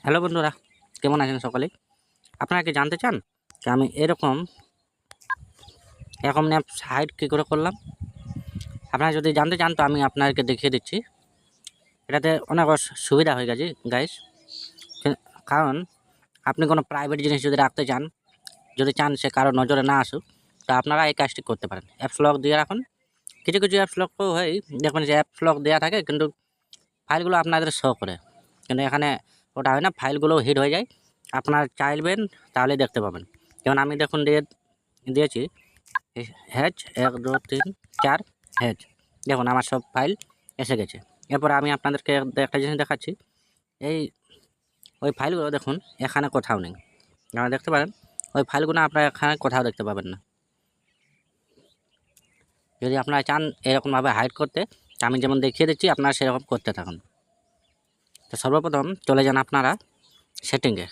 Hello বন্ধুরা, কেমন আছেন সকলে? আপনারা কি জানতে চান যে আমি এরকম এরকম ন্যাপ হাইড কী করে করলাম? আপনারা যদি জানতে চান তো আমি আপনাদেরকে দেখিয়ে দিচ্ছি। এটাতে অনেক সুবিধা হয়ে গেছে গাইস। কারণ আপনি কোনো প্রাইভেট জিনিস যদি রাখতে চান, যদি চান সে কারো নজরে না আসুক, তো আপনারা এই কাজটি করতে পারেন। অ্যাপস লক দিয়ে রাখুন। কিছু কিছু অ্যাপস লক তো হয়, দেখবেন যে অ্যাপস লক দেওয়া থাকে কিন্তু ফাইলগুলো আপনাদের শো করে, কিন্তু এখানে ওটা হয় না, ফাইলগুলো হিট হয়ে যায়। আপনার চাইবেন তাহলে দেখতে পাবেন। যেমন আমি দেখুন দিয়েছি হ্যাচ 1 2 3 4 হ্যাচ, দেখুন আমার সব ফাইল এসে গেছে। এরপর আমি আপনাদেরকে একটা জিনিস দেখাচ্ছি। এই ওই ফাইলগুলো দেখুন এখানে কোথাও নেই, আপনারা দেখতে পারেন। ওই ফাইলগুলো আপনারা এখানে কোথাও দেখতে পাবেন না। যদি আপনারা চান এরকমভাবে হাইড করতে, আমি যেমন দেখিয়ে দিচ্ছি আপনারা সেরকম করতে থাকুন। তো সর্বপ্রথম চলে যান আপনারা সেটিংয়ে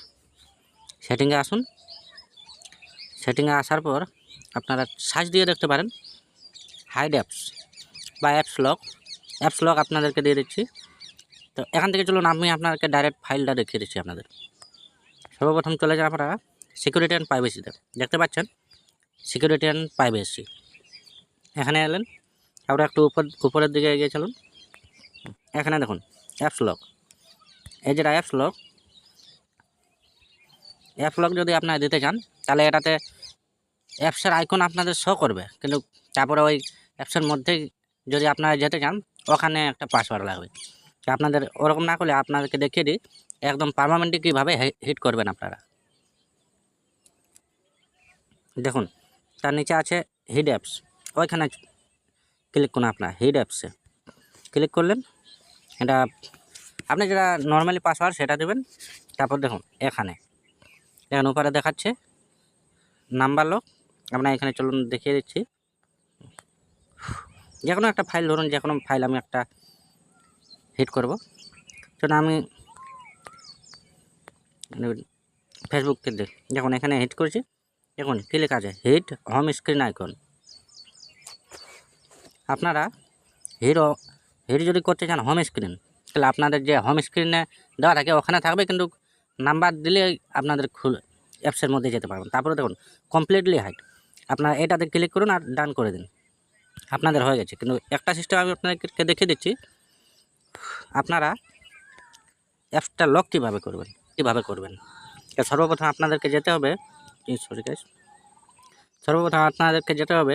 আসুন। সেটিংয়ে আসার পর আপনারা সার্চ দিয়ে দেখতে পারেন হাইড অ্যাপস বা অ্যাপস লক আপনাদেরকে দিয়ে দিচ্ছি। তো এখান থেকে চলুন আমি আপনাদেরকে ডাইরেক্ট ফাইলটা দেখিয়ে দিচ্ছি আপনাদের। সর্বপ্রথম চলে যান আপনারা সিকিউরিটি অ্যান্ড প্রাইভেসিতে, দেখতে পাচ্ছেন সিকিউরিটি অ্যান্ড প্রাইভেসি, এখানে এলেন। তারপরে একটু উপরের দিকে এগিয়ে চলুন। এখানে দেখুন অ্যাপস লক, এই যেটা অ্যাপস লক যদি আপনারা দিতে চান তাহলে এটাতে অ্যাপসের আইকন আপনাদের শো করবে, কিন্তু তারপরে ওই অ্যাপসের মধ্যেই যদি আপনারা যেতে চান ওখানে একটা পাসওয়ার্ড লাগবে। তো আপনাদের ওরকম না করলে আপনাদেরকে দেখিয়ে দিই একদম পার্মানেন্টলি কীভাবে হিট করবেন আপনারা। দেখুন তার নিচে আছে হিড অ্যাপস, ওইখানে ক্লিক করুন। আপনার হিড অ্যাপসে ক্লিক করলেন, এটা আপনি যেটা নর্মালি পাসওয়ার্ড সেটা দেবেন। তারপর দেখুন এখানে উপরে দেখাচ্ছে নাম্বার লক, আপনার এখানে চলুন দেখিয়ে দিচ্ছি। যে কোনো একটা ফাইল ধরুন, যে কোনো ফাইল আমি একটা হিট করব। সেটা আমি ফেসবুককে দেখুন এখানে হিট করছি। দেখুন কী লেখা আছে, হিট হোম স্ক্রিন আইকন। আপনারা হিট যদি করতে চান হোম স্ক্রিন, তাহলে আপনাদের যে হোম স্ক্রিনে দেওয়া থাকে ওখানে থাকবে, কিন্তু নাম্বার দিলে আপনাদের অ্যাপসের মধ্যে যেতে পারবেন। তারপরে দেখুন কমপ্লিটলি হাইড, আপনারা এটাতে ক্লিক করুন আর ডান করে দিন, আপনাদের হয়ে গেছে। কিন্তু একটা সিস্টেম আমি আপনাদেরকে দেখিয়ে দিচ্ছি, আপনারা অ্যাপসটা লক কীভাবে করবেন। সর্বপ্রথম আপনাদেরকে যেতে হবে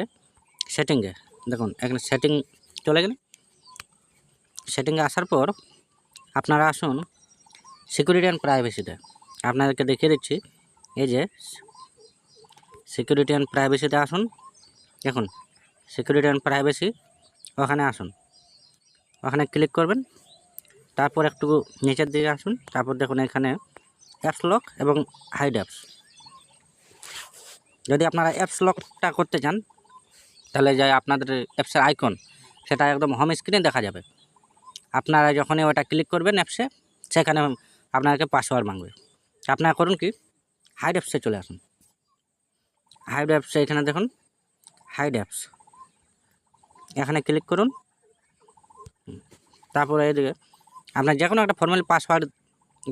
সেটিংয়ে। দেখুন এখানে সেটিং চলে গেলে, সেটিংয়ে আসার পর আপনারা আসুন সিকিউরিটি অ্যান্ড প্রাইভেসিতে, আপনাদেরকে দেখিয়ে দিচ্ছি। এই যে সিকিউরিটি অ্যান্ড প্রাইভেসিতে আসুন। দেখুন সিকিউরিটি অ্যান্ড প্রাইভেসি, ওখানে আসুন, ওখানে ক্লিক করবেন। তারপর একটু নিচের দিকে আসুন। তারপর দেখুন এখানে অ্যাপস লক এবং হাইড অ্যাপস। যদি আপনারা অ্যাপস লকটা করতে চান তাহলে যে আপনাদের অ্যাপসের আইকন সেটা একদম হোম স্ক্রিনে দেখা যাবে। আপনারা যখনই ওটা ক্লিক করবেন অ্যাপসে, সেখানে আপনাকে পাসওয়ার্ড মাঙ্গবে। আপনারা করুন কি, হাইড অ্যাপসে চলে আসুন। হাইড অ্যাপসে এখানে দেখুন হাইড অ্যাপস, এখানে ক্লিক করুন। তারপরে এদিকে আপনার যে কোনো একটা ফর্মাল পাসওয়ার্ড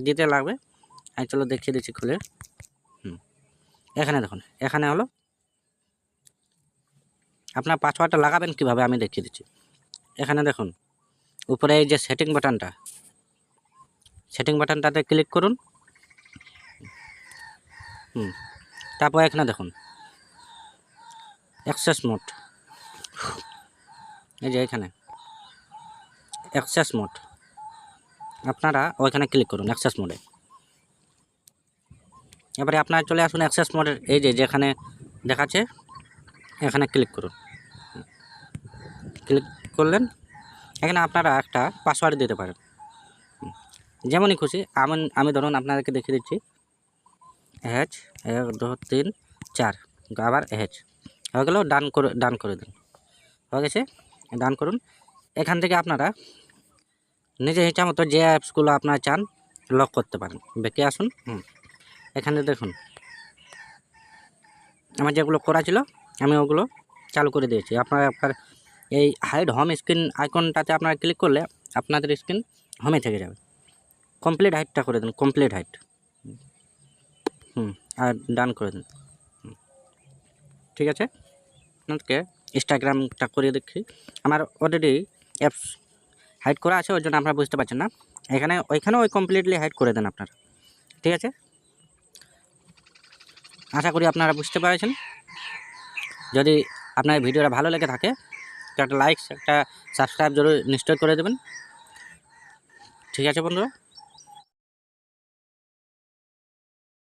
দিতে লাগবে। আমি চলো দেখিয়ে দিচ্ছি খুলে। এখানে দেখুন, এখানে হলো আপনার পাসওয়ার্ডটা লাগাবেন কিভাবে আমি দেখিয়ে দিচ্ছি। এখানে দেখুন উপরে এই যে সেটিং বাটনটাতে ক্লিক করুন। তারপর এখানে দেখুন অ্যাক্সেস মোড, এই যে এখানে অ্যাক্সেস মোড, আপনারা ওইখানে ক্লিক করুন অ্যাক্সেস মোডে। এবারে আপনারা চলে আসুন অ্যাক্সেস মোডের এই যে যেখানে দেখাচ্ছে এখানে ক্লিক করুন। ক্লিক করলেন, এখানে আপনারা একটা পাসওয়ার্ড দিতে পারেন যেমনই খুশি। আমি ধরুন আপনাদেরকে দেখিয়ে দিচ্ছি, হ্যাচ 1 2 3 4, আবার হ্যাচ হয়ে গেল। ডান করে দিন, হয়ে গেছে। ডান করুন। এখান থেকে আপনারা নিজের ইচ্ছা মতো যে অ্যাপসগুলো আপনারা চান লক করতে পারেন। বেঁকে আসুন। এখানে দেখুন আমার যেগুলো করা ছিল আমি ওগুলো চালু করে দিয়েছি। আপনার এই হাইড হোম স্ক্রিন আইকনটাতে আপনারা ক্লিক করলে আপনাদের স্ক্রিন হোমে থেকে যাবে। কমপ্লিট হাইটটা করে দিন, কমপ্লিট হাইট। আর ডান করে দিন। ঠিক আছে, আপনাকে ইনস্টাগ্রামটা করিয়ে দেখি। আমার অলরেডি অ্যাপস হাইড করা আছে, ওই জন্য আপনারা বুঝতে পারছেন না। ওইখানেও ওই কমপ্লিটলি হাইড করে দেন আপনারা। ঠিক আছে, আশা করি আপনারা বুঝতে পেরেছেন। যদি আপনার ভিডিওটা ভালো লেগে থাকে তো একটা লাইক, একটা সাবস্ক্রাইব জরুর নিশ্চয় করে দেবেন। ঠিক আছে বন্ধুরা।